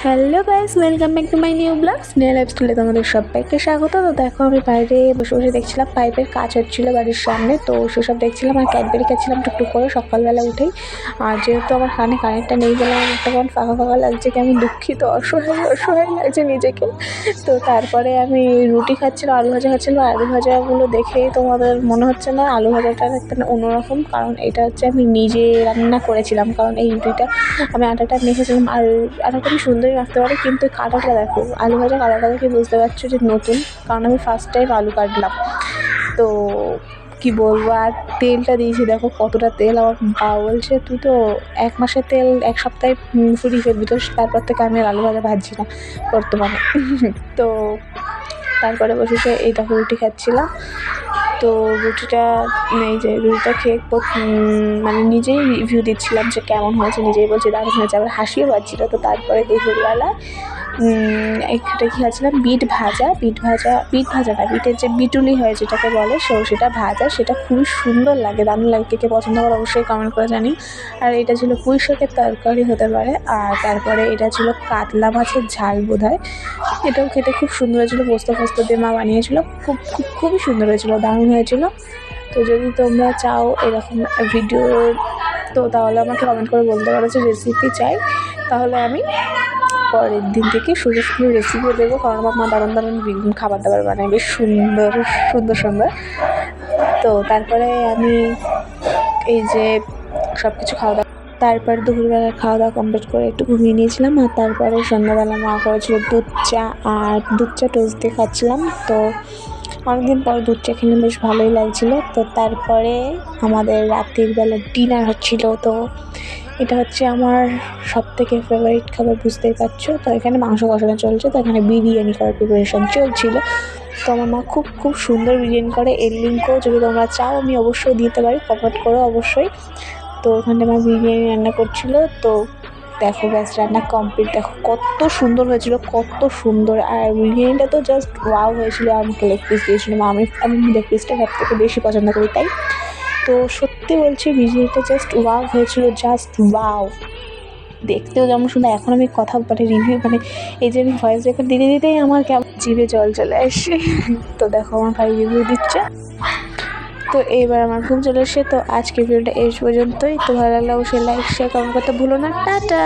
Hello guys, welcome back to my new blog Sneha লাইফস্টাইলে তোমাদের সবাইকে স্বাগত। তো দেখো, আমি বাইরে বসে বসে দেখছিলাম পাইপের কাজ হচ্ছিলো বাড়ির সামনে। তো সেসব দেখছিলাম আর ক্যাডবেরি খাচ্ছিলাম টুকটুক করে সকালবেলা উঠেই। আর যেহেতু আমার কানে কানেরটা নেই বলে আমার একটা কেমন ফাঁকা ফাঁকা লাগছে, কি আমি দুঃখিত, অসহায় লাগছে নিজেকে। তো তারপরে আমি রুটি খাচ্ছিলাম, আলু ভাজা খাচ্ছিলাম। আলু ভাজাগুলো দেখে তোমাদের মনে হচ্ছে না আলু ভাজাটা একটা অন্যরকম, কারণ এটা হচ্ছে আমি নিজে রান্না করেছিলাম। কারণ এই রুটিটা আমি আটাটা মেখেছিলাম, আর আটাটা আমি সুন্দরই মাখতে পারি, কিন্তু কাটাটা দেখো, আলু ভাজা কাটাটা দেখে বুঝতে পারছো যে নতুন, কারণ আমি ফার্স্ট টাইম আলু কাটলাম। তো কি বলবো, আর তেলটা দিয়েছি দেখো কতটা তেল। আমার বাবা বলছে তুই তো 1 মাসের তেল 1 সপ্তাহে ফুরিয়ে ফেলবি, তো তারপর থেকে আমি আর আলু ভাজা ভাজছি না বর্তমানে। তো তারপরে বসে এই দেখো রুটি খাচ্ছিলাম। তো রুটিটা রুটিটা খেয়ে মানে নিজেই রিভিউ দিচ্ছিলাম যে কেমন হয়েছে, নিজেই বলছি দারুণ হয়েছে, আবার হাসিও পাচ্ছিল। তো তারপরে দুপুরবেলা একটা কী খাচ্ছিলাম, বিট ভাজা না, বিটের যে বিটুলি হয় যেটাকে বলে, সেটা ভাজা, সেটা খুবই সুন্দর লাগে, দারুণ লাগে। কে পছন্দ করে অবশ্যই কমেন্ট করে জানি। আর এটা ছিল পুঁই শাকের তরকারি হতে পারে। আর তারপরে এটা ছিল কাতলা মাছের ঝাল বোধহয়। এটাও খেতে খুব সুন্দর হয়েছিলো, পোস্ত দিয়ে মা বানিয়েছিল। খুবই সুন্দর হয়েছিলো, দারুণ হয়েছিলো। তো যদি তোমরা চাও এরকম ভিডিও, তো তাহলে আমাকে কমেন্ট করে বলতে পারো যে রেসিপি চাই, তাহলে আমি পরের দিন থেকে সুন্দর রেসিপিও দেবো। কারণ আমার মা দারুণ খাবার দাবার বানায়, বেশ সুন্দর। তো তারপরে আমি এই যে সব কিছু তারপর দুপুরবেলা খাওয়া দাওয়া কমপ্লিট করে একটু ঘুমিয়ে নিয়েছিলাম। আর তারপরে সন্ধ্যাবেলা মা করেছিল দুধ চা, আর দুধ চা টোস্ট দিয়ে খাচ্ছিলাম। তো অনেকদিন পর দুধ চা খেলে বেশ ভালোই লাগছিলো। তো তারপরে আমাদের রাতের বেলা ডিনার হচ্ছিলো। তো এটা হচ্ছে আমার সবথেকে ফেভারিট খাবার, বুঝতেই পারছো। তো এখানে মাংস কষানো চলছে, তো এখানে বিরিয়ানি করার প্রিপারেশান চলছিলো। তো আমার মা খুব সুন্দর বিরিয়ানি করে। এর লিঙ্কও যদি তোমরা চাও আমি অবশ্যই দিতে পারি, কমেন্ট করো অবশ্যই। তো ওখানে আমার বিরিয়ানি রান্না করছিলো। তো দেখো ব্যাস রান্না কমপ্লিট, দেখো কত সুন্দর হয়েছিলো, কত সুন্দর। আর বিরিয়ানিটা তো জাস্ট ওয়াও হয়েছিলো। আর আমাকে লেগ পিস দিয়েছিলো, আমি লেগ পিসটা সব থেকে বেশি পছন্দ করি তাই। তো সত্যি বলছি বিরিয়ানিটা জাস্ট ওয়াও হয়েছিলো, জাস্ট ওয়াও। দেখতেও যেমন সুন্দর। এখন আমি কথা রিভিউ এই যে আমি ভয়েস রেকর্ড দিতেই আমার কেমন জিভে জল চলে আসে। তো দেখো আমার ভাই রিভিউ দিচ্ছে। তো এইবার আমার ঘুম চলে এসে। তো আজকে ভিডিওটা এই পর্যন্তই। তো ভালো লাগলে অবশ্যই লাইক শেয়ার কমেন্ট করতে ভুলো না। টাটা।